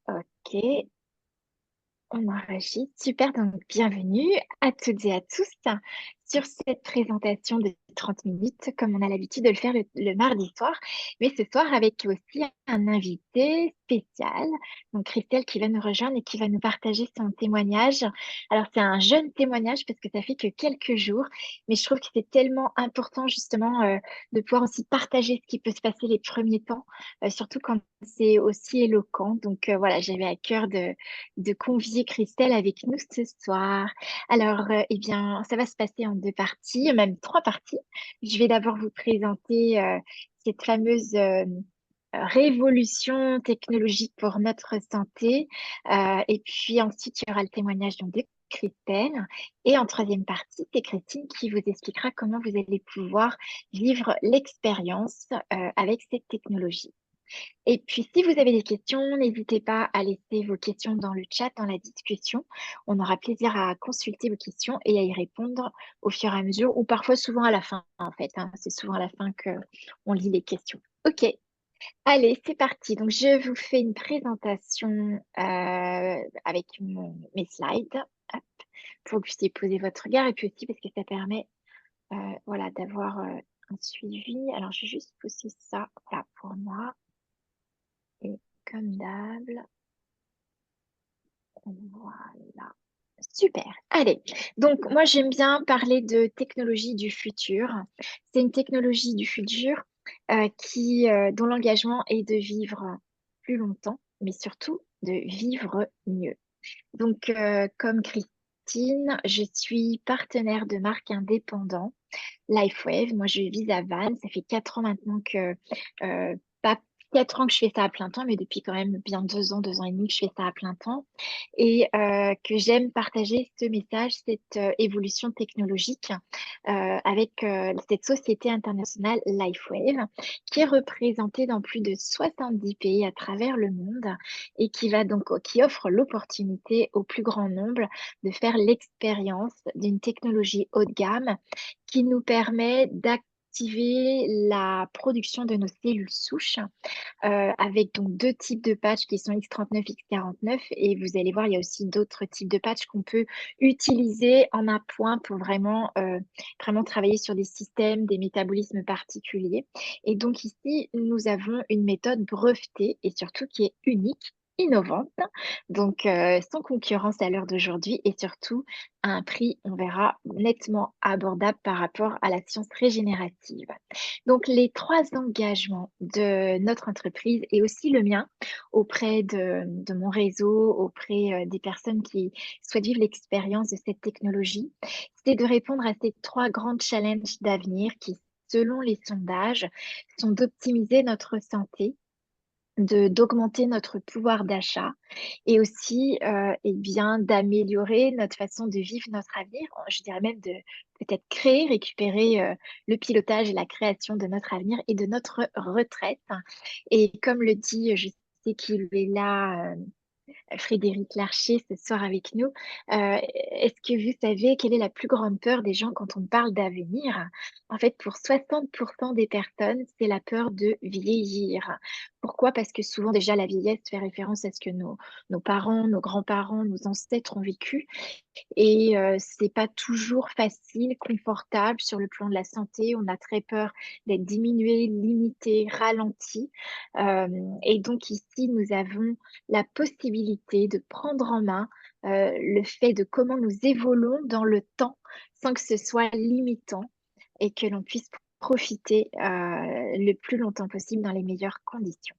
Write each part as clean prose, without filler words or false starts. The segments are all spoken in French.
Ok, on enregistre. Super, donc bienvenue à toutes et à tous sur cette présentation de 30 minutes, comme on a l'habitude de le faire le mardi soir, mais ce soir avec aussi un invité spécial, donc Christelle qui va nous rejoindre et qui va nous partager son témoignage. Alors c'est un jeune témoignage parce que ça fait que quelques jours, mais je trouve que c'est tellement important justement de pouvoir aussi partager ce qui peut se passer les premiers temps, surtout quand c'est aussi éloquent. Donc voilà, j'avais à cœur de convier Christelle avec nous ce soir. Alors, eh bien, ça va se passer en deux parties, même trois parties. Je vais d'abord vous présenter cette fameuse révolution technologique pour notre santé. Et puis ensuite, il y aura le témoignage donc, de Christelle. Et en troisième partie, c'est Christine qui vous expliquera comment vous allez pouvoir vivre l'expérience avec cette technologie. Et puis, si vous avez des questions, n'hésitez pas à laisser vos questions dans le chat, dans la discussion. On aura plaisir à consulter vos questions et à y répondre au fur et à mesure, ou parfois souvent à la fin, en fait, hein. C'est souvent à la fin que on lit les questions. OK, allez, c'est parti. Donc, je vous fais une présentation avec mes slides, hop, pour que vous puissiez poser votre regard et puis aussi parce que ça permet voilà, d'avoir un suivi. Alors, je vais juste pousser ça voilà, pour moi. Et comme d'hab, voilà. Super. Allez. Donc, moi, j'aime bien parler de technologie du futur. C'est une technologie du futur dont l'engagement est de vivre plus longtemps, mais surtout de vivre mieux. Donc, comme Christine, je suis partenaire de marque indépendant LifeWave. Moi, je vis à Vannes. Ça fait 4 ans maintenant pas 4 ans que je fais ça à plein temps, mais depuis quand même bien 2 ans et demi que je fais ça à plein temps. Et que j'aime partager ce message, cette évolution technologique avec cette société internationale LifeWave, qui est représentée dans plus de 70 pays à travers le monde et qui offre l'opportunité au plus grand nombre de faire l'expérience d'une technologie haut de gamme qui nous permet d'activer la production de nos cellules souches avec donc deux types de patchs qui sont X39, X49 et vous allez voir, il y a aussi d'autres types de patchs qu'on peut utiliser en appoint pour vraiment travailler sur des systèmes, des métabolismes particuliers. Et donc ici, nous avons une méthode brevetée et surtout qui est unique, innovante, donc sans concurrence à l'heure d'aujourd'hui et surtout à un prix, on verra, nettement abordable par rapport à la science régénérative. Donc, les trois engagements de notre entreprise et aussi le mien auprès de mon réseau, auprès des personnes qui souhaitent vivre l'expérience de cette technologie, c'est de répondre à ces trois grands challenges d'avenir qui, selon les sondages, sont d'optimiser notre santé, d'augmenter notre pouvoir d'achat et aussi eh bien d'améliorer notre façon de vivre notre avenir. Je dirais même de peut-être créer, récupérer le pilotage et la création de notre avenir et de notre retraite. Et comme le dit, je sais qu'il est là, Frédéric Larcher ce soir avec nous. Est-ce que vous savez quelle est la plus grande peur des gens quand on parle d'avenir? En fait, pour 60% des personnes, c'est la peur de vieillir. Pourquoi? Parce que souvent déjà la vieillesse fait référence à ce que nos parents, nos grands-parents, nos ancêtres ont vécu. Et c'est pas toujours facile, confortable sur le plan de la santé. On a très peur d'être diminué, limité, ralenti. Euh, et donc ici, nous avons la possibilité de prendre en main le fait de comment nous évoluons dans le temps sans que ce soit limitant et que l'on puisse profiter le plus longtemps possible dans les meilleures conditions.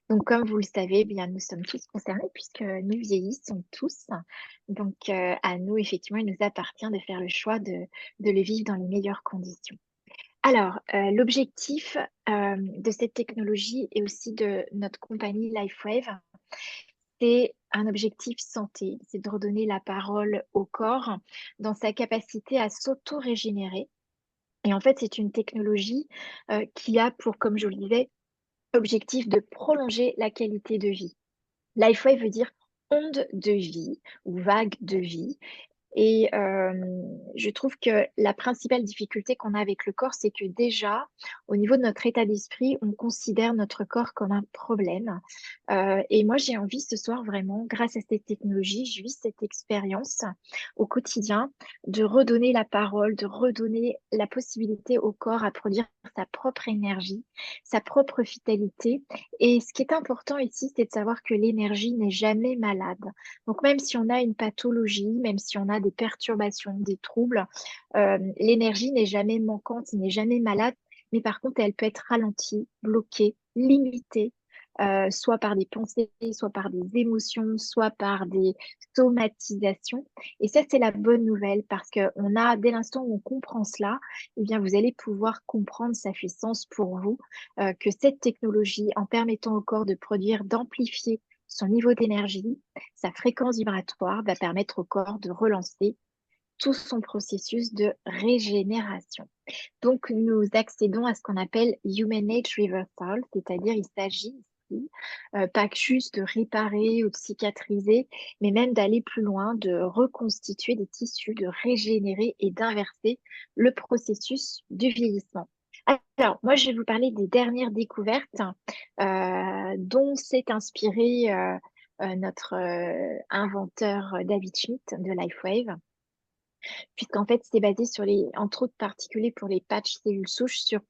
Donc, comme vous le savez, eh bien, nous sommes tous concernés puisque nous vieillissons tous. Donc, à nous, effectivement, il nous appartient de faire le choix de le vivre dans les meilleures conditions. Alors, l'objectif de cette technologie et aussi de notre compagnie LifeWave, c'est un objectif santé, c'est de redonner la parole au corps dans sa capacité à s'auto-régénérer. Et en fait, c'est une technologie qui a pour, comme je le disais, objectif de prolonger la qualité de vie. LifeWave veut dire onde de vie ou vague de vie. Et je trouve que la principale difficulté qu'on a avec le corps, c'est que déjà, au niveau de notre état d'esprit, on considère notre corps comme un problème. Et moi, j'ai envie ce soir vraiment, grâce à cette technologie, je vis cette expérience au quotidien de redonner la parole, de redonner la possibilité au corps à produire sa propre énergie, sa propre vitalité. Et ce qui est important ici, c'est de savoir que l'énergie n'est jamais malade. Donc même si on a une pathologie, même si on a des perturbations, des troubles, l'énergie n'est jamais manquante, n'est jamais malade, mais par contre, elle peut être ralentie, bloquée, limitée, soit par des pensées, soit par des émotions, soit par des somatisations. Et ça, c'est la bonne nouvelle parce que dès l'instant où on comprend cela, eh bien, vous allez pouvoir comprendre sa puissance pour vous, que cette technologie, en permettant au corps de produire, d'amplifier son niveau d'énergie, sa fréquence vibratoire, va permettre au corps de relancer tout son processus de régénération. Donc, nous accédons à ce qu'on appelle Human Age Reversal, c'est-à-dire il s'agit ici pas que juste de réparer ou de cicatriser, mais même d'aller plus loin, de reconstituer des tissus, de régénérer et d'inverser le processus du vieillissement. Alors, moi, je vais vous parler des dernières découvertes dont s'est inspiré notre inventeur David Schmidt de LifeWave puisqu'en fait, c'est basé sur entre autres particuliers pour les patchs cellules souches, sur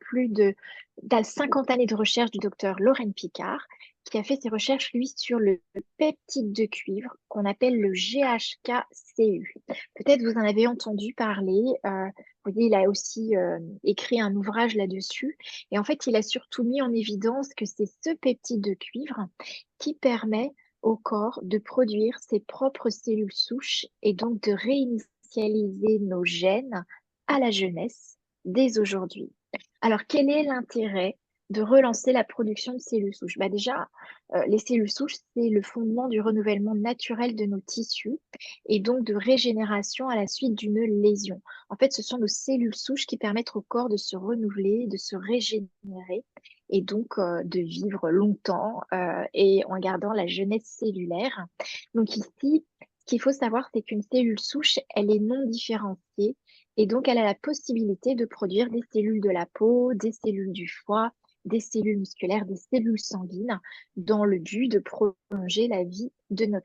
dans 50 années de recherche du docteur Laurent Picard, qui a fait ses recherches, lui, sur le peptide de cuivre qu'on appelle le GHK-Cu. Peut-être vous en avez entendu parler. Vous voyez, il a aussi écrit un ouvrage là-dessus. Et en fait, il a surtout mis en évidence que c'est ce peptide de cuivre qui permet au corps de produire ses propres cellules souches et donc de réinitialiser nos gènes à la jeunesse dès aujourd'hui. Alors, quel est l'intérêt de relancer la production de cellules souches? Déjà, les cellules souches, c'est le fondement du renouvellement naturel de nos tissus et donc de régénération à la suite d'une lésion. En fait, ce sont nos cellules souches qui permettent au corps de se renouveler, de se régénérer et donc de vivre longtemps et en gardant la jeunesse cellulaire. Donc ici, ce qu'il faut savoir, c'est qu'une cellule souche, elle est non différenciée et donc elle a la possibilité de produire des cellules de la peau, des cellules du foie, des cellules musculaires, des cellules sanguines, dans le but de prolonger la vie de nos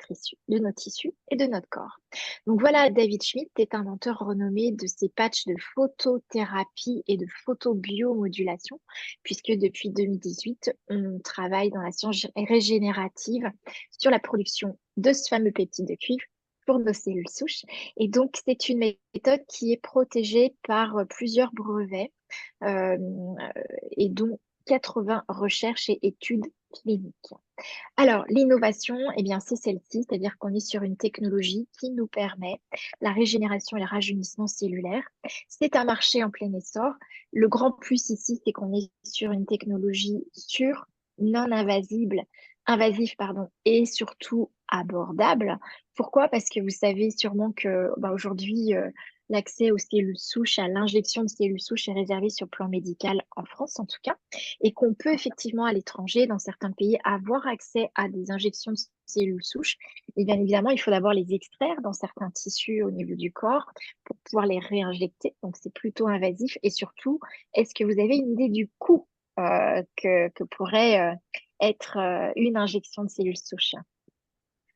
tissus et de notre corps. Donc voilà, David Schmidt est inventeur renommé de ces patchs de photothérapie et de photobiomodulation, puisque depuis 2018, on travaille dans la science régénérative sur la production de ce fameux peptide de cuivre pour nos cellules souches. Et donc, c'est une méthode qui est protégée par plusieurs brevets euh, et dont 80 recherches et études cliniques. Alors, l'innovation, eh bien, c'est celle-ci, c'est-à-dire qu'on est sur une technologie qui nous permet la régénération et le rajeunissement cellulaire. C'est un marché en plein essor. Le grand plus ici, c'est qu'on est sur une technologie sûre, non invasive, pardon, et surtout abordable. Pourquoi? Parce que vous savez sûrement que aujourd'hui, l'accès aux cellules souches, à l'injection de cellules souches est réservé sur le plan médical en France en tout cas et qu'on peut effectivement à l'étranger, dans certains pays, avoir accès à des injections de cellules souches. Et bien évidemment, il faut d'abord les extraire dans certains tissus au niveau du corps pour pouvoir les réinjecter. Donc c'est plutôt invasif. Et surtout, est-ce que vous avez une idée du coût que pourrait être une injection de cellules souches?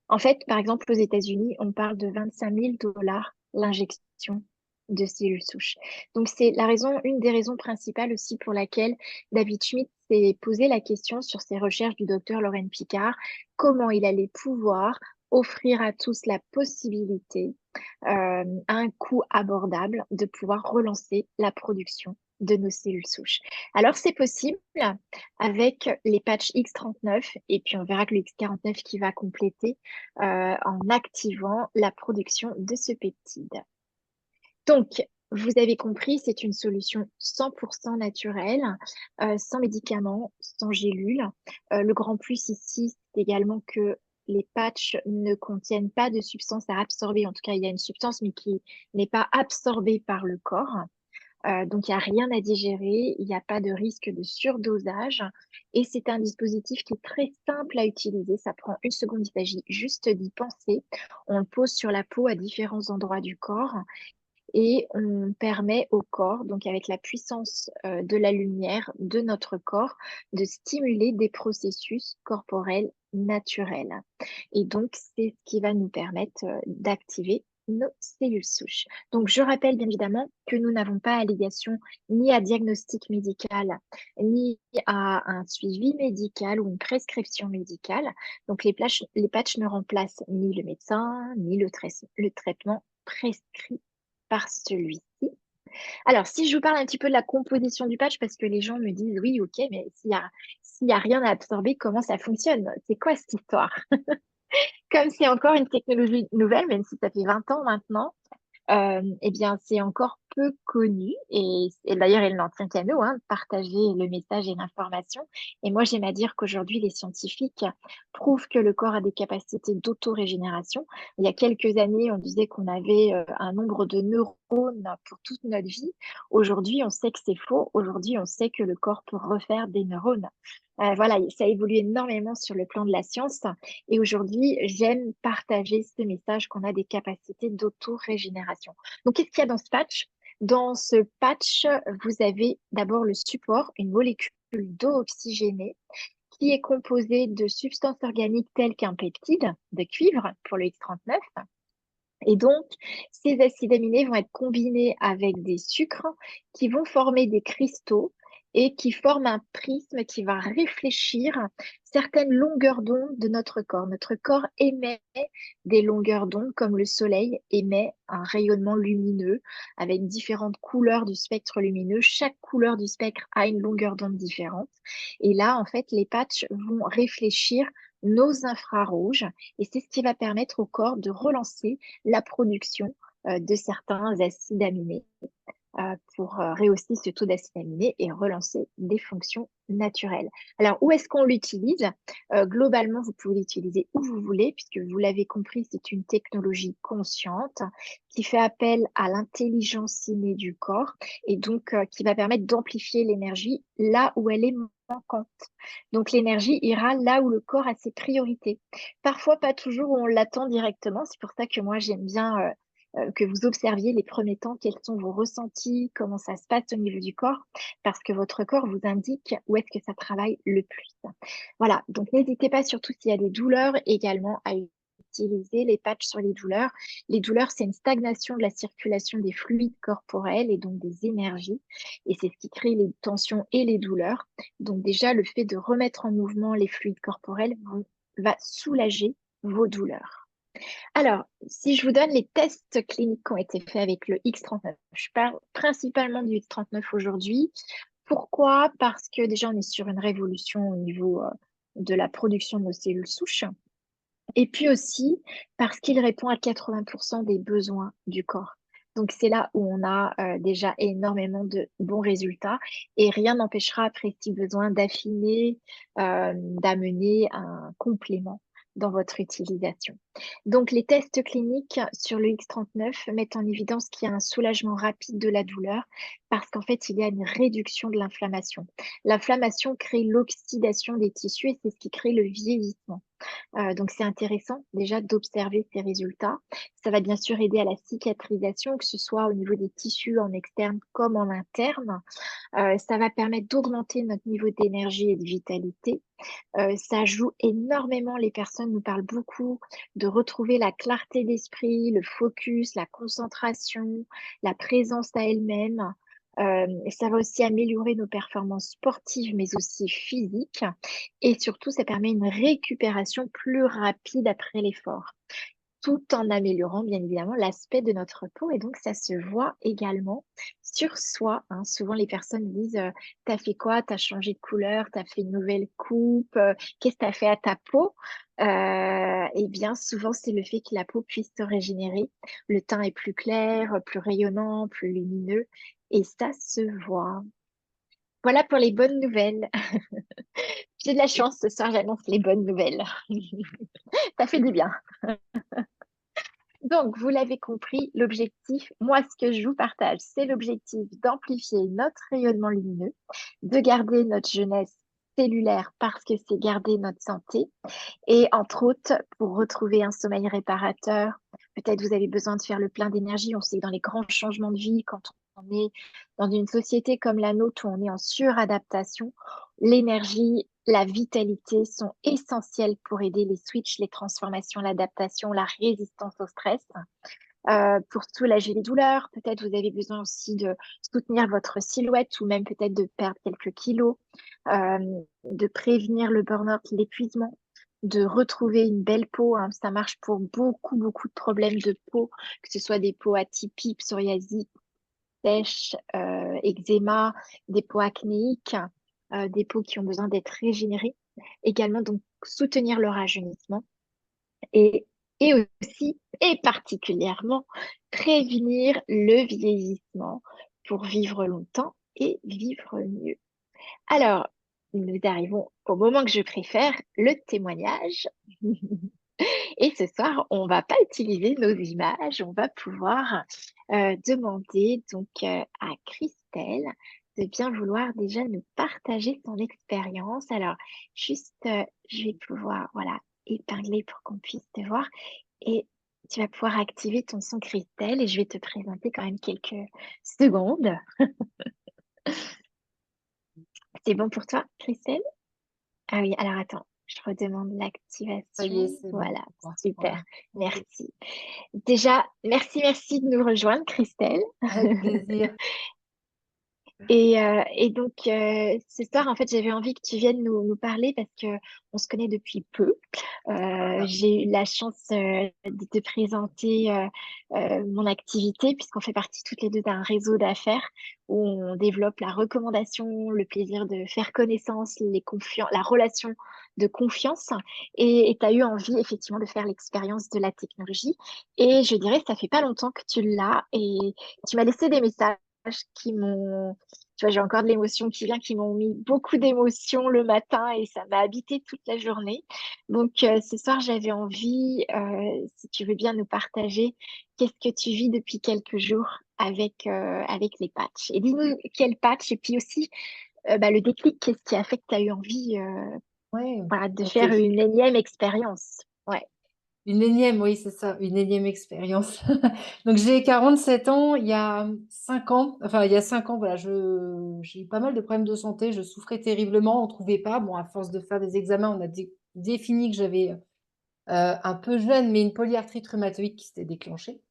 En fait, par exemple, aux États-Unis, on parle de 25 000 $ l'injection de cellules souches. Donc, c'est une des raisons principales aussi pour laquelle David Schmidt s'est posé la question sur ses recherches du docteur Laurent Picard, comment il allait pouvoir offrir à tous la possibilité, à un coût abordable, de pouvoir relancer la production de nos cellules souches. Alors, c'est possible avec les patchs X39 et puis on verra que le X49 qui va compléter en activant la production de ce peptide. Donc, vous avez compris, c'est une solution 100% naturelle, sans médicaments, sans gélules. Le grand plus ici, c'est également que les patchs ne contiennent pas de substance à absorber. En tout cas, il y a une substance, mais qui n'est pas absorbée par le corps. Donc, il n'y a rien à digérer, il n'y a pas de risque de surdosage. Et c'est un dispositif qui est très simple à utiliser. Ça prend une seconde, il s'agit juste d'y penser. On le pose sur la peau à différents endroits du corps et on permet au corps, donc avec la puissance de la lumière de notre corps, de stimuler des processus corporels naturels. Et donc, c'est ce qui va nous permettre d'activer nos cellules souches. Donc, je rappelle bien évidemment que nous n'avons pas allégation ni à diagnostic médical, ni à un suivi médical ou une prescription médicale. Donc, les patchs ne remplacent ni le médecin, ni le traitement prescrit par celui-ci. Alors, si je vous parle un petit peu de la composition du patch, parce que les gens me disent, oui, ok, mais s'il y a rien à absorber, comment ça fonctionne? C'est quoi cette histoire? Comme c'est encore une technologie nouvelle, même si ça fait 20 ans maintenant, eh bien, c'est encore peu connu et d'ailleurs, il n'en tient qu'à nous, hein, de partager le message et l'information. Et moi, j'aime à dire qu'aujourd'hui, les scientifiques prouvent que le corps a des capacités d'autorégénération. Il y a quelques années, on disait qu'on avait un nombre de neurones pour toute notre vie. Aujourd'hui, on sait que c'est faux. Aujourd'hui, on sait que le corps peut refaire des neurones. Voilà, ça évolue énormément sur le plan de la science. Et aujourd'hui, j'aime partager ce message qu'on a des capacités d'auto-régénération. Donc, qu'est-ce qu'il y a dans ce patch? Dans ce patch, vous avez d'abord le support, une molécule d'eau oxygénée qui est composée de substances organiques telles qu'un peptide de cuivre pour le X39. Et donc, ces acides aminés vont être combinés avec des sucres qui vont former des cristaux et qui forment un prisme qui va réfléchir certaines longueurs d'onde de notre corps. Notre corps émet des longueurs d'onde comme le soleil émet un rayonnement lumineux avec différentes couleurs du spectre lumineux. Chaque couleur du spectre a une longueur d'onde différente. Et là, en fait, les patchs vont réfléchir nos infrarouges et c'est ce qui va permettre au corps de relancer la production de certains acides aminés pour rehausser ce taux d'acides aminés et relancer des fonctions naturelles. Alors, où est-ce qu'on l'utilise? Globalement, vous pouvez l'utiliser où vous voulez, puisque vous l'avez compris, c'est une technologie consciente qui fait appel à l'intelligence innée du corps et donc qui va permettre d'amplifier l'énergie là où elle est manquante. Donc, l'énergie ira là où le corps a ses priorités. Parfois, pas toujours où on l'attend directement. C'est pour ça que moi, j'aime bien que vous observiez les premiers temps, quels sont vos ressentis, comment ça se passe au niveau du corps, parce que votre corps vous indique où est-ce que ça travaille le plus. Voilà, donc n'hésitez pas, surtout s'il y a des douleurs, également à utiliser les patchs sur les douleurs. Les douleurs, c'est une stagnation de la circulation des fluides corporels et donc des énergies, et c'est ce qui crée les tensions et les douleurs. Donc déjà, le fait de remettre en mouvement les fluides corporels va soulager vos douleurs. Alors, si je vous donne les tests cliniques qui ont été faits avec le X39, je parle principalement du X39 aujourd'hui. Pourquoi? Parce que déjà, on est sur une révolution au niveau de la production de nos cellules souches. Et puis aussi parce qu'il répond à 80% des besoins du corps. Donc, c'est là où on a déjà énormément de bons résultats et rien n'empêchera après, si besoin, d'affiner, d'amener un complément dans votre utilisation. Donc, les tests cliniques sur le X39 mettent en évidence qu'il y a un soulagement rapide de la douleur parce qu'en fait, il y a une réduction de l'inflammation. L'inflammation crée l'oxydation des tissus et c'est ce qui crée le vieillissement. Donc, c'est intéressant déjà d'observer ces résultats. Ça va bien sûr aider à la cicatrisation, que ce soit au niveau des tissus en externe comme en interne. Ça va permettre d'augmenter notre niveau d'énergie et de vitalité. Ça joue énormément. Les personnes nous parlent beaucoup de retrouver la clarté d'esprit, le focus, la concentration, la présence à elle-même. Ça va aussi améliorer nos performances sportives, mais aussi physiques. Et surtout, ça permet une récupération plus rapide après l'effort, tout en améliorant bien évidemment l'aspect de notre peau. Et donc, ça se voit également sur soi, hein. Souvent, les personnes disent, t'as fait quoi? T'as changé de couleur? T'as fait une nouvelle coupe? Qu'est-ce que t'as fait à ta peau? Et bien, souvent, c'est le fait que la peau puisse se régénérer. Le teint est plus clair, plus rayonnant, plus lumineux. Et ça se voit. Voilà pour les bonnes nouvelles. J'ai de la chance ce soir, j'annonce les bonnes nouvelles. Ça fait du bien. Donc, vous l'avez compris, l'objectif, moi, ce que je vous partage, c'est l'objectif d'amplifier notre rayonnement lumineux, de garder notre jeunesse cellulaire parce que c'est garder notre santé. Et entre autres, pour retrouver un sommeil réparateur, peut-être vous avez besoin de faire le plein d'énergie. On sait que dans les grands changements de vie, quand on est dans une société comme la nôtre où on est en suradaptation, l'énergie, la vitalité sont essentielles pour aider les switches, les transformations, l'adaptation, la résistance au stress. Pour soulager les douleurs, peut-être vous avez besoin aussi de soutenir votre silhouette ou même peut-être de perdre quelques kilos, euh, de prévenir le burn-out, l'épuisement, de retrouver une belle peau, hein. Ça marche pour beaucoup, beaucoup de problèmes de peau, que ce soit des peaux atypiques, psoriasis, sèches, eczéma, des peaux acnéiques, des peaux qui ont besoin d'être régénérées. Également, donc, soutenir le rajeunissement et, et aussi, et particulièrement, prévenir le vieillissement pour vivre longtemps et vivre mieux. Alors, nous arrivons au moment que je préfère, le témoignage. Et ce soir, on va pas utiliser nos images, on va pouvoir demander donc à Christelle de bien vouloir déjà nous partager son expérience. Alors, juste, je vais pouvoir, voilà, épingler pour qu'on puisse te voir. Et tu vas pouvoir activer ton son Christelle et je vais te présenter quand même quelques secondes. C'est bon pour toi, Christelle? Ah oui, alors attends, je redemande Ça y est, l'activation. c'est bon Voilà, pour moi. super, Voilà. Ok. merci. Déjà, merci de nous rejoindre, Christelle. Avec plaisir. Et donc, ce soir, en fait, j'avais envie que tu viennes nous parler parce que on se connaît depuis peu. Voilà. J'ai eu la chance de te présenter mon activité puisqu'on fait partie toutes les deux d'un réseau d'affaires où on développe la recommandation, le plaisir de faire connaissance, la relation de confiance. Et tu as eu envie effectivement de faire l'expérience de la technologie. Et je dirais, ça fait pas longtemps que tu l'as et tu m'as laissé des messages qui m'ont, tu vois, j'ai encore de l'émotion qui vient, qui m'ont mis beaucoup d'émotions le matin et ça m'a habité toute la journée. Donc, ce soir, j'avais envie, si tu veux bien nous partager, qu'est-ce que tu vis depuis quelques jours avec les patchs. Et dis-nous quel patch et puis aussi bah, le déclic, qu'est-ce qui a fait que tu as eu envie Ouais. voilà, de Ok. faire une énième expérience. Ouais. Une énième, oui, c'est ça, une énième expérience. Donc j'ai 47 ans, il y a 5 ans, enfin il y a 5 ans, voilà, j'ai eu pas mal de problèmes de santé, je souffrais terriblement, on trouvait pas. Bon, à force de faire des examens, on a défini que j'avais un peu jeune, mais une polyarthrite rhumatoïde qui s'était déclenchée.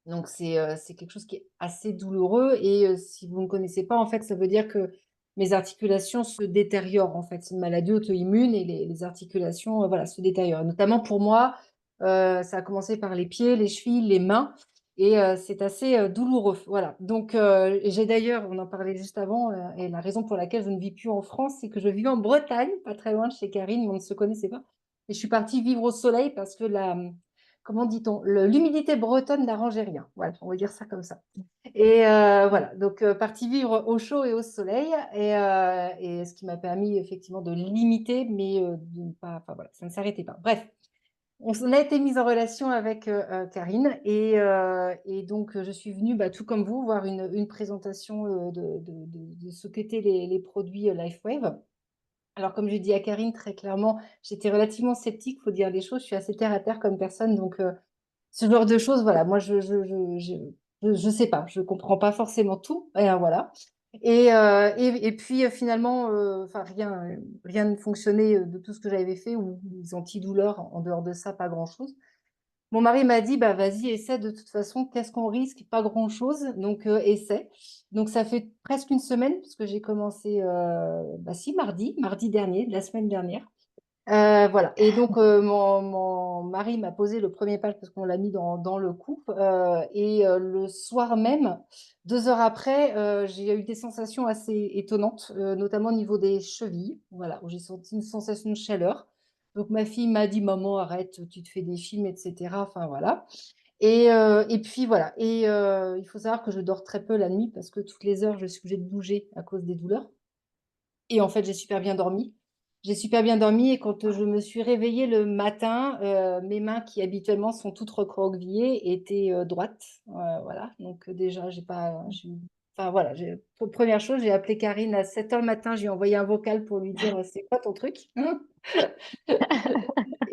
Donc c'est quelque chose qui est assez douloureux et si vous ne connaissez pas, en fait, ça veut dire que mes articulations se détériorent, en fait. C'est une maladie auto-immune et les articulations, voilà, se détériorent. Notamment pour moi, ça a commencé par les pieds, les chevilles, les mains et c'est assez, douloureux, voilà. Donc j'ai d'ailleurs, on en parlait juste avant, et la raison pour laquelle je ne vis plus en France, c'est que je vis en Bretagne, pas très loin de chez Karine, mais on ne se connaissait pas et je suis partie vivre au soleil parce que comment dit-on? L'humidité bretonne n'arrangeait rien. Voilà, on va dire ça comme ça. Et voilà, donc partie vivre au chaud et au soleil et ce qui m'a permis effectivement de limiter, mais de ne pas enfin voilà, ça ne s'arrêtait pas. Bref, on a été mise en relation avec, Karine et donc je suis venue, bah, tout comme vous, voir une présentation, de ce qu'étaient les produits, LifeWave. Alors, comme je dis à Karine, très clairement, j'étais relativement sceptique, faut dire les choses. Je suis assez terre à terre comme personne, donc ce genre de choses, voilà, moi, je sais pas, je comprends pas forcément tout, et voilà. Et puis finalement, enfin rien ne fonctionnait de tout ce que j'avais fait ou les antidouleurs. En dehors de ça, pas grand-chose. Mon mari m'a dit: «Bah, vas-y, essaie de toute façon, qu'est-ce qu'on risque? Pas grand-chose, donc essaie». Donc ça fait presque une semaine parce que j'ai commencé, bah, si mardi dernier, de la semaine dernière. Voilà et donc mon mari m'a posé le premier patch parce qu'on l'a mis dans le couple, et le soir même, 2 heures après, j'ai eu des sensations assez étonnantes, notamment au niveau des chevilles, voilà, où j'ai senti une sensation de chaleur. Donc ma fille m'a dit: «Maman arrête, tu te fais des films et cetera», enfin voilà et puis voilà et il faut savoir que je dors très peu la nuit parce que toutes les heures, je suis obligée de bouger à cause des douleurs et en fait, j'ai super bien dormi. J'ai super bien dormi et quand je me suis réveillée le matin, mes mains qui habituellement sont toutes recroquevillées étaient, droites. Voilà, donc déjà j'ai pas Ouais. j'ai enfin voilà, j'ai première chose, j'ai appelé Karine à 7 heures le matin, j'ai envoyé un vocal pour lui dire: «C'est quoi ton truc?»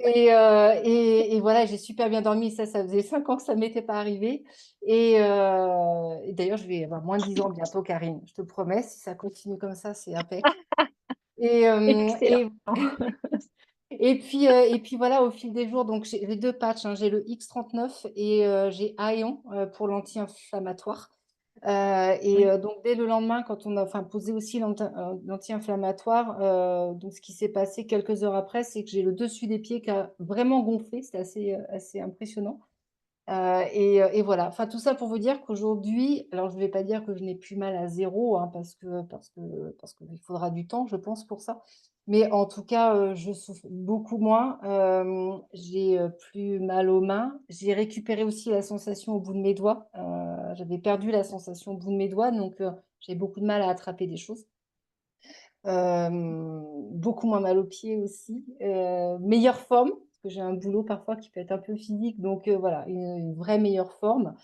et voilà, j'ai super bien dormi. Ça faisait 5 ans que ça m'était pas arrivé et d'ailleurs, je vais avoir moins de 10 ans bientôt, Karine, je te promets. Si ça continue comme ça, c'est impec et hem Excellent. et puis voilà, au fil des jours, donc j'ai les 2 patchs, hein, j'ai le X39 et j'ai Aeon, pour l'anti-inflammatoire. Oui. Donc dès le lendemain, quand on a enfin posé aussi l'anti-inflammatoire, donc ce qui s'est passé quelques heures après, c'est que j'ai le dessus des pieds qui a vraiment gonflé. C'était assez impressionnant. Et voilà. Enfin, tout ça pour vous dire qu'aujourd'hui, alors je ne vais pas dire que je n'ai plus mal à zéro, hein, parce qu'il faudra du temps, je pense, pour ça. Mais en tout cas, je souffre beaucoup moins. J'ai, plus mal aux mains. J'ai récupéré aussi la sensation au bout de mes doigts. J'avais perdu la sensation au bout de mes doigts, donc j'avais beaucoup de mal à attraper des choses. Beaucoup moins mal aux pieds aussi, meilleure forme, parce que j'ai un boulot parfois qui peut être un peu physique, donc voilà, une vraie meilleure forme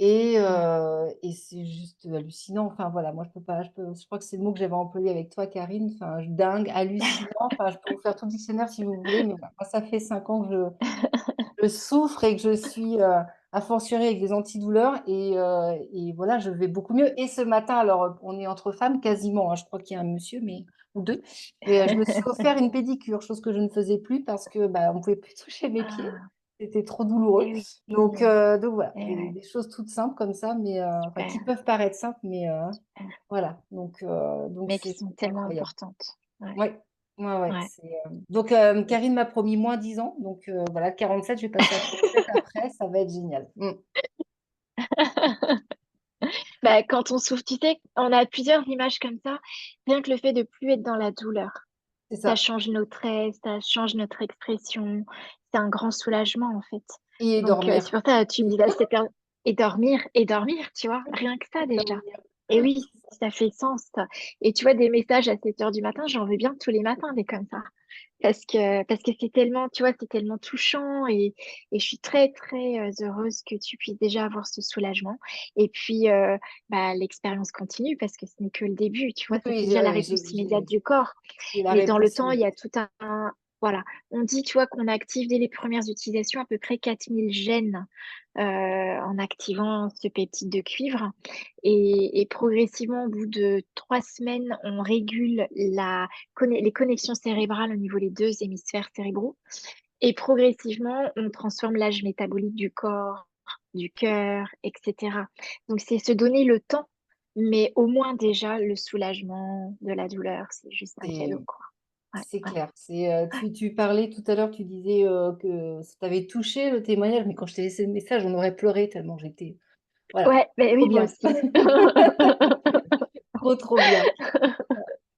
Mmh. et c'est juste hallucinant. Enfin voilà, moi je peux pas je crois que c'est le mot que j'avais employé avec toi, Karine, enfin dingue, hallucinant, enfin je peux vous faire tout le dictionnaire si vous voulez, mais voilà, moi ça fait 5 ans que je souffre et que je suis, a fortiori avec des antidouleurs et voilà, je vais beaucoup mieux et ce matin, alors, on est entre femmes quasiment, hein, je crois qu'il y a un monsieur mais ou 2 mais je me suis offert une pédicure, chose que je ne faisais plus parce que, bah, on pouvait plus toucher mes pieds, Ah, c'était trop douloureux. eh oui. Donc voilà, Eh des ouais, des choses toutes simples comme ça, mais enfin qui super, peuvent paraître simples, mais super. voilà, donc Mais qui c'est sont tellement incroyable. importantes. Ouais, Ouais, ouais, ouais, ouais. c'est, donc Karine m'a promis moins 10 ans, donc voilà, 47, je vais passer à 37 après, ça va être génial. Bah, quand on souffre, tu sais, on a plusieurs images comme ça. Rien que le fait de plus être dans la douleur, C'est ça ça change nos traits, ça change notre expression. C'est un grand soulagement, en fait. et Donc, c'est dormir pour ça, tu me dis, là, et dormir, tu vois, rien que ça et déjà. dormir. Et oui, ça fait sens, ça. Et tu vois, des messages à 7 heures du matin, j'en veux bien tous les matins, des comme ça. Parce que c'est tellement, tu vois, c'est tellement touchant et je suis très, très heureuse que tu puisses déjà avoir ce soulagement. Et puis, bah, l'expérience continue parce que ce n'est que le début, tu vois, ça Oui, c'est déjà la ouais, réponse immédiate du corps. j'ai la Mais dans le réponse temps, il y a immédiate. tout voilà, on dit, tu vois, qu'on active dès les premières utilisations à peu près 4000 gènes en activant ce peptide de cuivre. Et progressivement, au bout de 3 semaines, on régule les connexions cérébrales au niveau des deux hémisphères cérébraux. Et progressivement, on transforme l'âge métabolique du corps, du cœur, etc. Donc, c'est se donner le temps, mais au moins déjà le soulagement de la douleur, c'est juste un C'est cadeau, quoi. Ouais, c'est ouais. clair. Tu parlais tout à l'heure, tu disais, que ça t'avait touché le témoignage, mais quand je t'ai laissé le message, on aurait pleuré tellement j'étais voilà, Ouais, mais trop oui, moi bien. aussi. Trop, trop bien.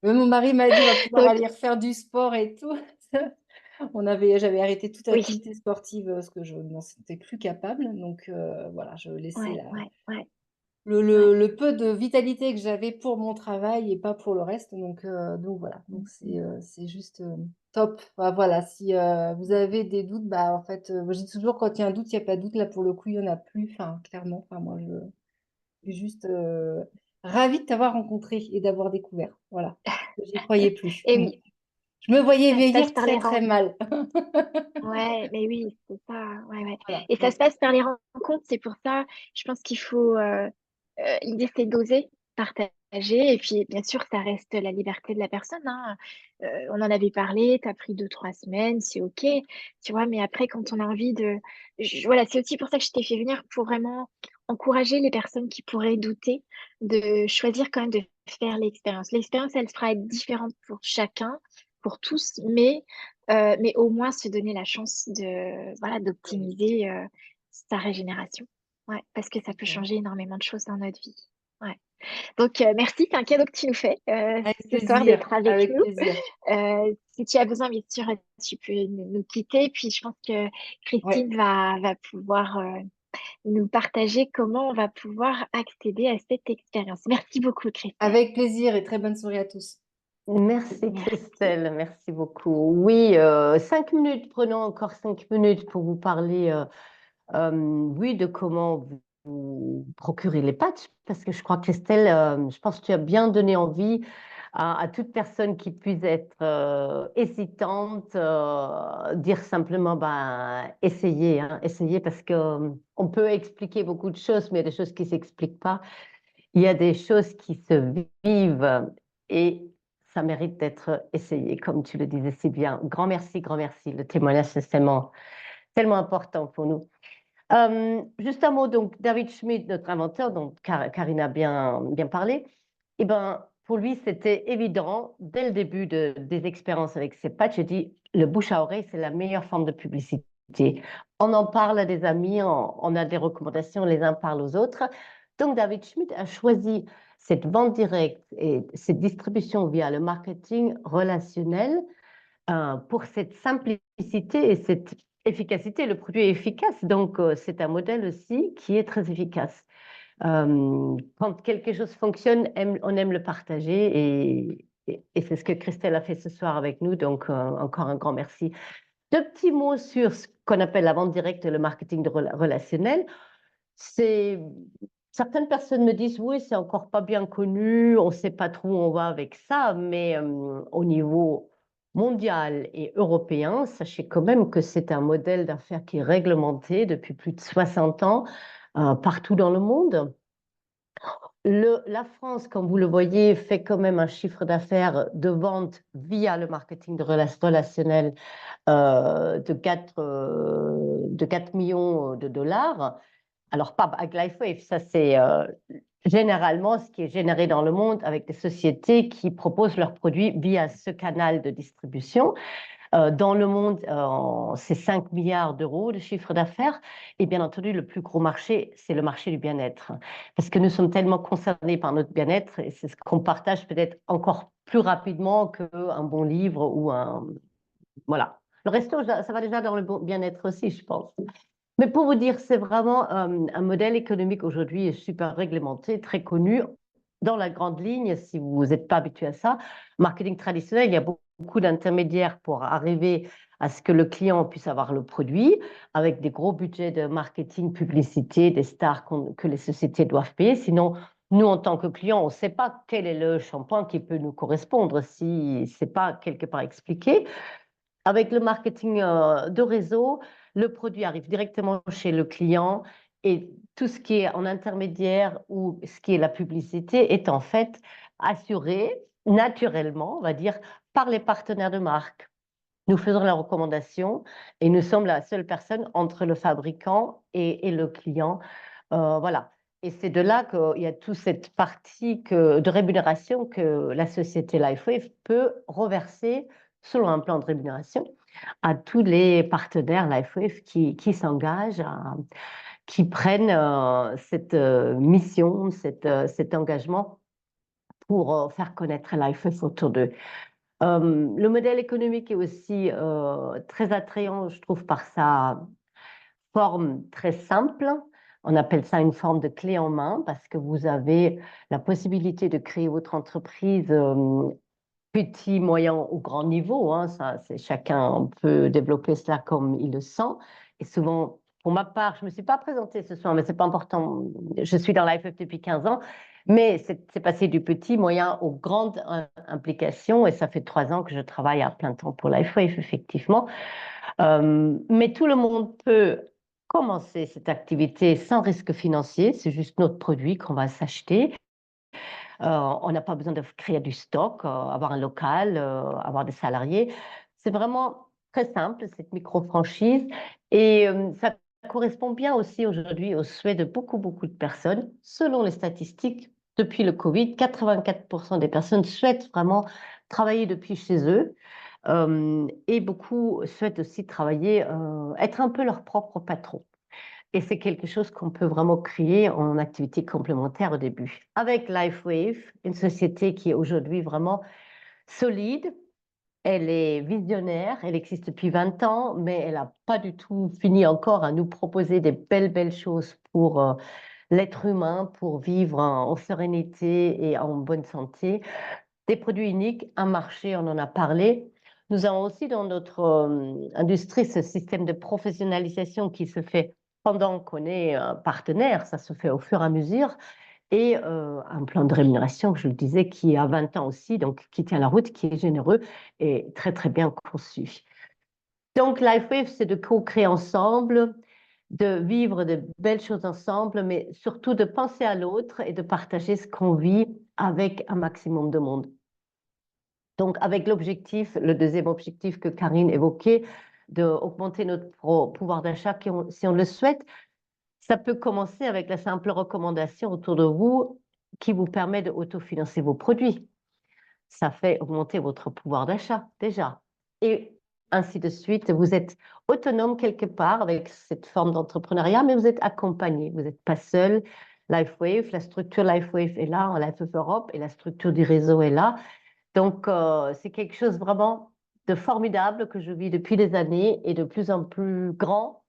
Même mon mari m'a dit: «On va pouvoir Donc, aller refaire du sport et tout». J'avais arrêté toute oui, activité sportive, parce que je n'en sentais plus capable, donc voilà, je laissais ouais, la ouais, ouais, le ouais. le le peu de vitalité que j'avais pour mon travail et pas pour le reste, donc voilà, donc Mhm. c'est juste, top. Bah, voilà, si, vous avez des doutes, bah, en fait, moi je dis toujours: «Quand il y a un doute, il y a pas de doute». Là, pour le coup, il y en a plus, enfin, clairement. Enfin, moi, je suis juste, ravie de t'avoir rencontré et d'avoir découvert. Voilà, j'y croyais plus. Et oui, Je me voyais ça se passe vieillir par très, les très rencontres. mal. Ouais, mais oui, c'est ça. Ouais, ouais. Voilà, Et ça se passe par les rencontres. C'est pour ça, je pense qu'il faut. L'idée, c'est d'oser partager. Et puis, bien sûr, ça reste la liberté de la personne, hein. On en avait parlé. T'as pris 2, 3 semaines, c'est OK. Tu vois, mais après, quand on a envie de. Voilà, c'est aussi pour ça que je t'ai fait venir pour vraiment encourager les personnes qui pourraient douter de choisir quand même de faire l'expérience. L'expérience, elle sera être différente pour chacun, pour tous, mais au moins se donner la chance de, voilà, oui, d'optimiser sa régénération. Ouais, parce que ça c'est peut clair. changer énormément de choses dans notre vie. Ouais. Donc, merci, c'est un cadeau que tu nous fais Avec ce soir plaisir, d'être avec avec nous. plaisir. Si tu as besoin, bien sûr, tu peux nous quitter. Puis, je pense que Ouais, Christine va pouvoir nous partager comment on va pouvoir accéder à cette expérience. Merci beaucoup, Christine. avec plaisir et très bonne soirée à tous. Merci Merci. Christelle, merci beaucoup. Oui, 5 minutes, prenons encore 5 minutes pour vous parler, oui, de comment vous procurer les patchs, parce que je crois, Christelle, je pense que tu as bien donné envie à toute personne qui puisse être hésitante, dire simplement, ben, essayez, hein, essayez, parce que on peut expliquer beaucoup de choses, mais il y a des choses qui ne s'expliquent pas. Il y a des choses qui se vivent et ça mérite d'être essayé, comme tu le disais si bien. Grand merci, grand merci. Le témoignage, c'est tellement, tellement important pour nous. Juste un mot, donc David Schmidt, notre inventeur, dont Karine a bien parlé, eh ben, pour lui, c'était évident, dès le début des expériences avec ses patchs, j'ai dit, le bouche à oreille, c'est la meilleure forme de publicité. On en parle à des amis, on a des recommandations, les uns parlent aux autres. Donc, David Schmidt a choisi cette vente directe et cette distribution via le marketing relationnel pour cette simplicité et cette efficacité. Le produit est efficace, donc c'est un modèle aussi qui est très efficace. Quand quelque chose fonctionne, on aime le partager et c'est ce que Christelle a fait ce soir avec nous, donc encore un grand merci. Deux petits mots sur ce qu'on appelle la vente directe et le marketing relationnel. C'est Certaines personnes me disent oui, c'est encore pas bien connu, on ne sait pas trop où on va avec ça, mais au niveau mondial et européen, sachez quand même que c'est un modèle d'affaires qui est réglementé depuis plus de 60 ans partout dans le monde. La France, comme vous le voyez, fait quand même un chiffre d'affaires de vente via le marketing relationnel de 4 millions de dollars. Alors, pas avec LifeWave, ça c'est généralement ce qui est généré dans le monde avec des sociétés qui proposent leurs produits via ce canal de distribution. Dans le monde, c'est 5 milliards d'euros de chiffre d'affaires. Et bien entendu, le plus gros marché, c'est le marché du bien-être. Parce que nous sommes tellement concernés par notre bien-être, et c'est ce qu'on partage peut-être encore plus rapidement qu'un bon livre ou un... Voilà. Le resto, ça va déjà dans le bien-être aussi, je pense. Mais pour vous dire, c'est vraiment un modèle économique aujourd'hui super réglementé, très connu. Dans la grande ligne, si vous n'êtes pas habitué à ça, marketing traditionnel, il y a beaucoup d'intermédiaires pour arriver à ce que le client puisse avoir le produit, avec des gros budgets de marketing, publicité, des stars que les sociétés doivent payer. Sinon, nous, en tant que clients, on ne sait pas quel est le shampoing qui peut nous correspondre si ce n'est pas quelque part expliqué. Avec le marketing de réseau, le produit arrive directement chez le client et tout ce qui est en intermédiaire ou ce qui est la publicité est en fait assuré naturellement, on va dire, par les partenaires de marque. Nous faisons la recommandation et nous sommes la seule personne entre le fabricant et le client. Voilà. Et c'est de là qu'il y a toute cette partie de rémunération que la société LifeWave peut reverser selon un plan de rémunération à tous les partenaires LifeWave qui s'engagent, qui prennent cette mission, cet engagement pour faire connaître LifeWave autour d'eux. Le modèle économique est aussi très attrayant, je trouve, par sa forme très simple. On appelle ça une forme de clé en main parce que vous avez la possibilité de créer votre entreprise petit, moyen ou grand niveau. Hein, ça, c'est chacun peut développer cela comme il le sent. Et souvent, pour ma part, je ne me suis pas présentée ce soir, mais c'est pas important. Je suis dans l'IFF depuis 15 ans, mais c'est passé du petit, moyen aux grandes implications. Et ça fait 3 ans que je travaille à plein temps pour LifeWave, effectivement. Mais tout le monde peut commencer cette activité sans risque financier. C'est juste notre produit qu'on va s'acheter. On n'a pas besoin de créer du stock, avoir un local, avoir des salariés. C'est vraiment très simple, cette micro-franchise. Et ça correspond bien aussi aujourd'hui aux souhaits de beaucoup, beaucoup de personnes. Selon les statistiques, depuis le Covid, 84% des personnes souhaitent vraiment travailler depuis chez eux. Et beaucoup souhaitent aussi travailler, être un peu leur propre patron. Et c'est quelque chose qu'on peut vraiment créer en activité complémentaire au début. Avec LifeWave, une société qui est aujourd'hui vraiment solide, elle est visionnaire, elle existe depuis 20 ans, mais elle n'a pas du tout fini encore à nous proposer des belles, belles choses pour l'être humain, pour vivre en sérénité et en bonne santé. des produits uniques, un marché, on en a parlé. Nous avons aussi dans notre industrie ce système de professionnalisation qui se fait pendant qu'on est partenaire, ça se fait au fur et à mesure, et un plan de rémunération, je le disais, qui a 20 ans aussi, donc qui tient la route, qui est généreux et très très bien conçu. Donc LifeWave, c'est de co-créer ensemble, de vivre de belles choses ensemble, mais surtout de penser à l'autre et de partager ce qu'on vit avec un maximum de monde. Donc, avec l'objectif, le deuxième objectif que Karine évoquait, d'augmenter notre pouvoir d'achat si on le souhaite, ça peut commencer avec la simple recommandation autour de vous qui vous permet d'autofinancer vos produits. Ça fait augmenter votre pouvoir d'achat déjà. Et ainsi de suite, vous êtes autonome quelque part avec cette forme d'entrepreneuriat, mais vous êtes accompagné, vous n'êtes pas seul. LifeWave, la structure LifeWave est là, LifeWave Europe, et la structure du réseau est là. Donc, c'est quelque chose vraiment de formidable que je vis depuis des années et de plus en plus grand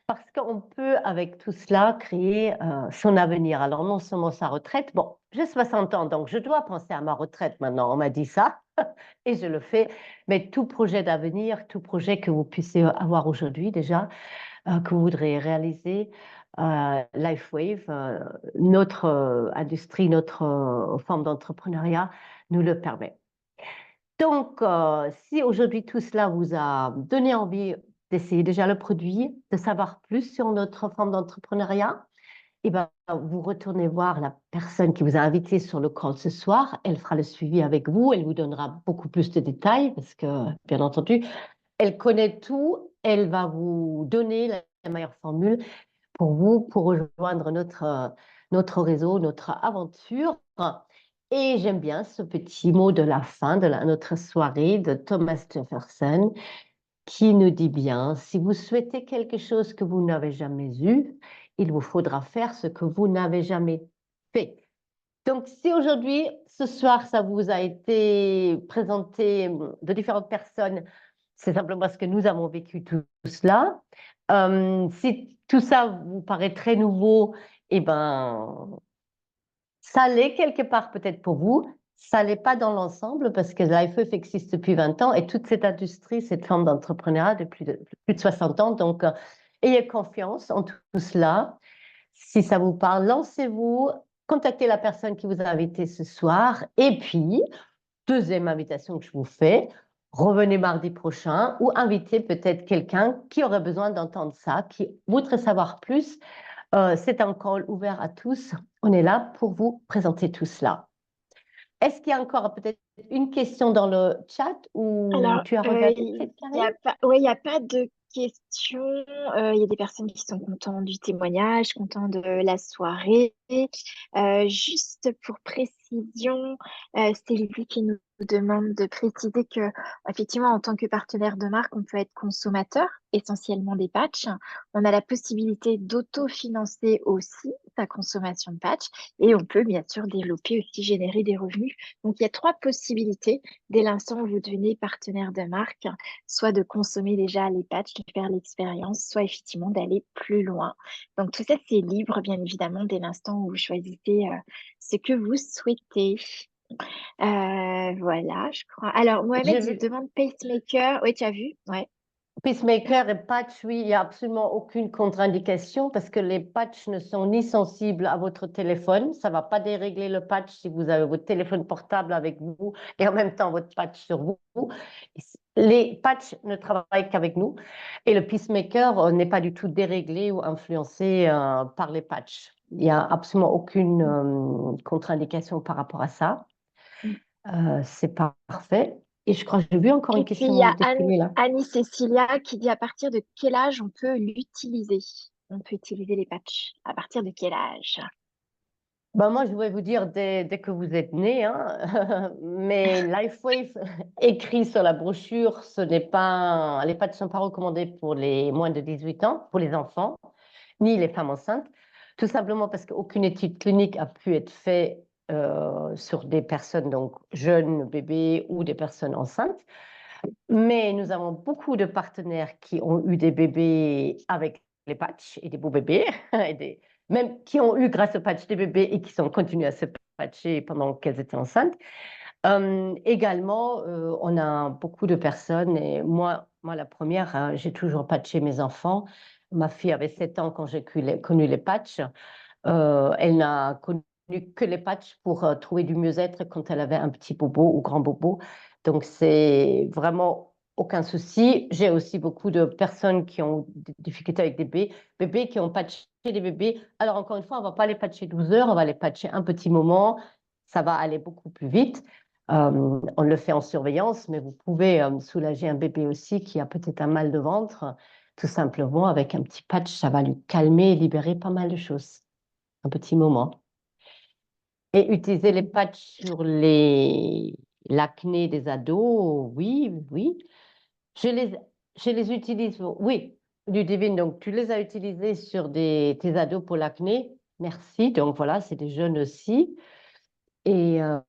parce qu'on peut, avec tout cela, créer son avenir. Alors, non seulement sa retraite, bon, j'ai 60 ans, donc je dois penser à ma retraite maintenant, on m'a dit ça, et je le fais, mais tout projet d'avenir, tout projet que vous puissiez avoir aujourd'hui déjà, que vous voudrez réaliser, LifeWave, notre industrie, notre forme d'entrepreneuriat nous le permet. Donc, si aujourd'hui tout cela vous a donné envie d'essayer déjà le produit, de savoir plus sur notre forme d'entrepreneuriat, eh ben, vous retournez voir la personne qui vous a invité sur le call ce soir. Elle fera le suivi avec vous. Elle vous donnera beaucoup plus de détails parce que, bien entendu, elle connaît tout. Elle va vous donner la meilleure formule pour vous, pour rejoindre notre réseau, notre aventure. Et j'aime bien ce petit mot de la fin de notre soirée de Thomas Jefferson qui nous dit bien, si vous souhaitez quelque chose que vous n'avez jamais eu, il vous faudra faire ce que vous n'avez jamais fait. Donc, si aujourd'hui, ce soir, ça vous a été présenté de différentes personnes, c'est simplement parce que nous avons vécu tout cela. Si tout ça vous paraît très nouveau, eh ben, ça l'est quelque part peut-être pour vous, ça l'est pas dans l'ensemble parce que l'IFEF existe depuis 20 ans et toute cette industrie, cette forme d'entrepreneuriat depuis plus de 60 ans. Donc, ayez confiance en tout cela. Si ça vous parle, lancez-vous, contactez la personne qui vous a invité ce soir. Et puis, deuxième invitation que je vous fais, revenez mardi prochain ou invitez peut-être quelqu'un qui aurait besoin d'entendre ça, qui voudrait savoir plus. C'est un call ouvert à tous. On est là pour vous présenter tout cela. Est-ce qu'il y a encore peut-être une question dans le chat ou Alors, tu as regardé il peut-être, n'y Karine? a pas, ouais, il y a pas de questions. Il y a des personnes qui sont contentes du témoignage, contentes de la soirée. Juste pour précision, Sylvie qui nous demande de préciser que, effectivement, en tant que partenaire de marque, on peut être consommateur essentiellement des patchs. On a la possibilité d'autofinancer aussi sa consommation de patchs et on peut bien sûr développer aussi, générer des revenus. Donc, il y a trois possibilités dès l'instant où vous devenez partenaire de marque, soit de consommer déjà les patchs, de faire l'expérience, soit effectivement d'aller plus loin. Donc tout ça, c'est libre, bien évidemment, dès l'instant où vous choisissez ce que vous souhaitez. Voilà, je crois. Alors, J'ai Mohamed, il vu. demande pacemaker. Oui, tu as vu? Ouais. Pacemaker et patch, oui, il n'y a absolument aucune contre-indication parce que les patchs ne sont ni sensibles à votre téléphone. Ça ne va pas dérégler le patch si vous avez votre téléphone portable avec vous et en même temps votre patch sur vous. Les patchs ne travaillent qu'avec nous et le pacemaker n'est pas du tout déréglé ou influencé par les patchs. Il n'y a absolument aucune contre-indication par rapport à ça. C'est parfait. Et je crois que j'ai vu encore Et une puis, il y question a défiler là. Annie-Cécilia qui dit à partir de quel âge on peut l'utiliser? On peut utiliser les patchs. À partir de quel âge? Ben moi, je vais vous dire dès que vous êtes né, hein, mais LifeWave écrit sur la brochure, les patchs ne sont pas recommandés pour les moins de 18 ans, pour les enfants, ni les femmes enceintes, tout simplement parce qu'aucune étude clinique a pu être faite sur des personnes donc jeunes, bébés ou des personnes enceintes. Mais nous avons beaucoup de partenaires qui ont eu des bébés avec les patchs et des beaux bébés, et même qui ont eu grâce au patch des bébés et qui sont continués à se patcher pendant qu'elles étaient enceintes. Également, on a beaucoup de personnes, et moi la première, j'ai toujours patché mes enfants. Ma fille avait 7 ans quand j'ai connu les patchs. Elle n'a connu que les patchs pour trouver du mieux-être quand elle avait un petit bobo ou grand bobo. Donc, c'est vraiment aucun souci. J'ai aussi beaucoup de personnes qui ont des difficultés avec des bébés qui ont patché des bébés. Alors, encore une fois, on ne va pas les patcher 12 heures, on va les patcher un petit moment. Ça va aller beaucoup plus vite. On le fait en surveillance, mais vous pouvez soulager un bébé aussi qui a peut-être un mal de ventre. Tout simplement, avec un petit patch, ça va lui calmer et libérer pas mal de choses. Un petit moment. Et utiliser les patchs sur l'acné des ados, oui, oui. Je les, je les utilise, oui, Ludivine, donc tu les as utilisés sur tes ados pour l'acné. Merci. Donc voilà, c'est des jeunes aussi. Et Euh,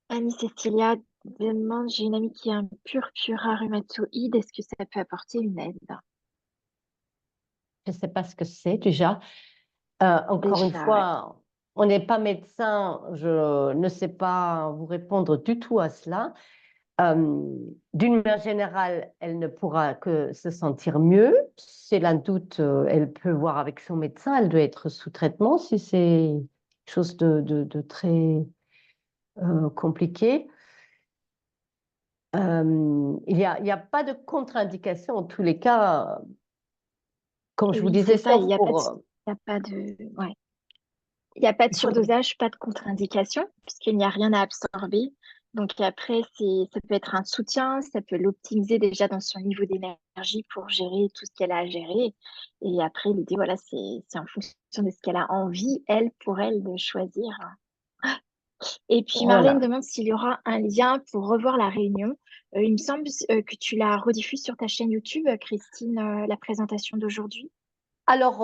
Annie-Cécilia demande, j'ai une amie qui a un purpura rhumatoïde, est-ce que ça peut apporter une aide? je ne sais pas ce que c'est déjà. Encore une Déjà, ouais. fois, on n'est pas médecin, je ne sais pas vous répondre du tout à cela. D'une manière générale, elle ne pourra que se sentir mieux. Si elle a un doute, elle peut voir avec son médecin. Elle doit être sous traitement si c'est quelque chose de très compliqué. Il y a pas de contre-indication en tous les cas, comme je vous Oui, c'est disais, ça, sauf pour... il y a pas de, ouais. Il n'y a pas de il faut- surdosage, pas de contre-indication, puisqu'il n'y a rien à absorber. Donc après, ça peut être un soutien, ça peut l'optimiser déjà dans son niveau d'énergie pour gérer tout ce qu'elle a à gérer. Et après, l'idée, voilà, c'est en fonction de ce qu'elle a envie, elle, pour elle, de choisir. Et puis Marlène Voilà. demande s'il y aura un lien pour revoir la réunion. Il me semble que tu la rediffuses sur ta chaîne YouTube, Christine, la présentation d'aujourd'hui. Alors,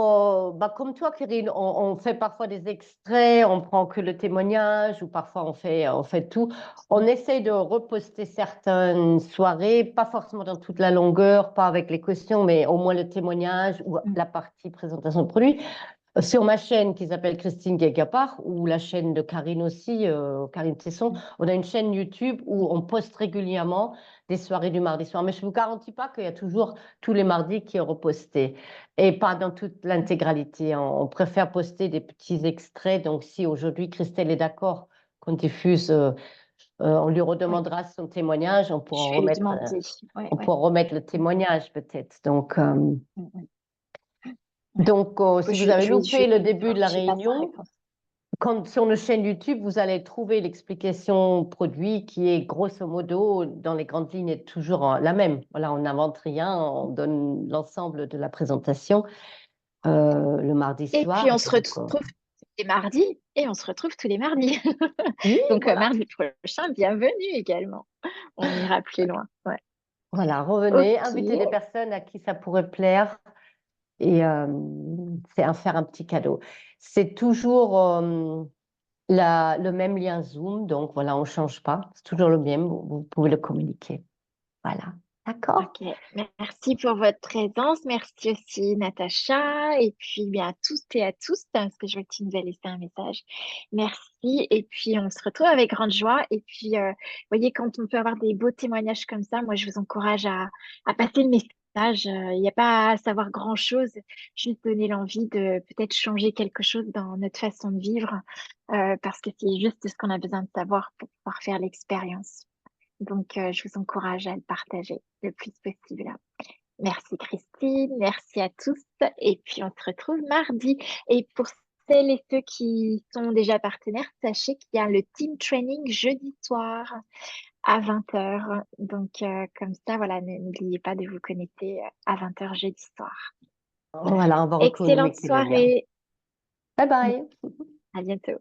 comme toi, Kyril, on fait parfois des extraits, on prend que le témoignage ou parfois on fait tout. On essaye de reposter certaines soirées, pas forcément dans toute la longueur, pas avec les questions, mais au moins le témoignage ou Mm. la partie présentation de produit. Sur ma chaîne qui s'appelle Christine Guegapart, ou la chaîne de Karine aussi, Karine Tesson, Mm. on a une chaîne YouTube où on poste régulièrement des soirées du mardi soir. Mais je ne vous garantis pas qu'il y a toujours tous les mardis qui est reposté. Et pas dans toute l'intégralité. On préfère poster des petits extraits. Donc, si aujourd'hui Christelle est d'accord qu'on diffuse, on lui Oui, redemandera son témoignage, je vais lui demander. Ouais, on ouais. pourra remettre le Mm, témoignage peut-être. Donc, mm, mm. Ouais. si vous avez Je loupé vais le lui début de demander, la j'ai pas sa réunion, réponse. sur nos chaînes YouTube, vous allez trouver l'explication produit qui est grosso modo, dans les grandes lignes, est toujours la même. Voilà, on n'invente rien, on donne l'ensemble de la présentation le mardi Et puis soir. on se Donc, retrouve tous les mardis et on se retrouve tous les mardis. oui, Donc voilà. mardi prochain, bienvenue également. On ira plus loin. Ouais. Voilà, revenez, Ok. invitez des personnes à qui ça pourrait plaire et faire un petit cadeau. C'est toujours le même lien Zoom, donc voilà, on ne change pas. C'est toujours le même, vous pouvez le communiquer. Voilà, d'accord? Ok, merci pour votre présence. Merci aussi, Natacha. Et puis, bien, à tous et à tous, parce que je vois que tu nous as laissé un message. Merci. Et puis, on se retrouve avec grande joie. Et puis, vous voyez, quand on peut avoir des beaux témoignages comme ça, moi, je vous encourage à passer le message. Il n'y a pas à savoir grand-chose, juste donner l'envie de peut-être changer quelque chose dans notre façon de vivre, parce que c'est juste ce qu'on a besoin de savoir pour pouvoir faire l'expérience. Donc, je vous encourage à le partager le plus possible. Merci Christine, merci à tous. Et puis, on se retrouve mardi. Et pour celles et ceux qui sont déjà partenaires, sachez qu'il y a le team training jeudi soir à 20 h. Donc, comme ça, voilà, n'oubliez pas de vous connecter à 20 h jeudi soir. Voilà, on va Excellente recommuniquer le lien. soirée. Bye bye. À bientôt.